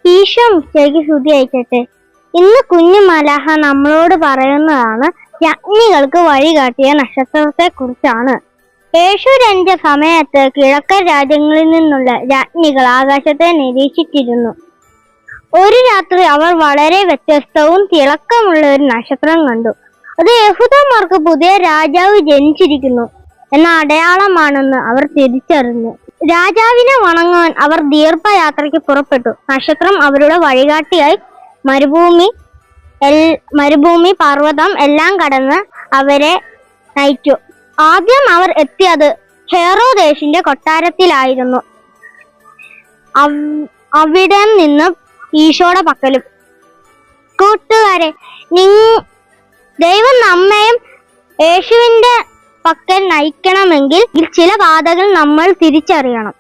ഈശോ മിശിഹായ്ക്ക് സ്തുതി അയക്കട്ടെ. ഇന്ന് കുഞ്ഞു മലാഹ നമ്മളോട് പറയുന്നതാണ് യജ്ഞികൾക്ക് വഴികാട്ടിയ നക്ഷത്രത്തെ കുറിച്ചാണ്. യേശു ജനിച്ച സമയത്ത് കിഴക്കൻ രാജ്യങ്ങളിൽ നിന്നുള്ള രാജ്ഞികൾ ആകാശത്തെ നിരീക്ഷിച്ചിരുന്നു. ഒരു രാത്രി അവർ വളരെ വ്യത്യസ്തവും തിളക്കമുള്ള ഒരു നക്ഷത്രം കണ്ടു. അത് യഹൂദന്മാർക്ക് പുതിയ രാജാവ് ജനിച്ചിരിക്കുന്നു എന്ന അടയാളമാണെന്ന് അവർ തിരിച്ചറിഞ്ഞു. രാജാവിനെ വണങ്ങാൻ അവർ ദീർഘയാത്രയ്ക്ക് പുറപ്പെട്ടു. നക്ഷത്രം അവരുടെ വഴികാട്ടിയായി മരുഭൂമി പർവ്വതം എല്ലാം കടന്ന് അവരെ നയിച്ചു. ആദ്യം അവർ എത്തിയത് ഹെറോദേസിന്റെ കൊട്ടാരത്തിലായിരുന്നു. അവിടെ നിന്ന് ഈശോയുടെ പക്കലും. കൂട്ടുകാരെ, ദൈവം നമ്മയും യേശുവിന്റെ പക്കൽ നയിക്കണമെങ്കിൽ ചില പാതകൾ നമ്മൾ തിരിച്ചറിയണം.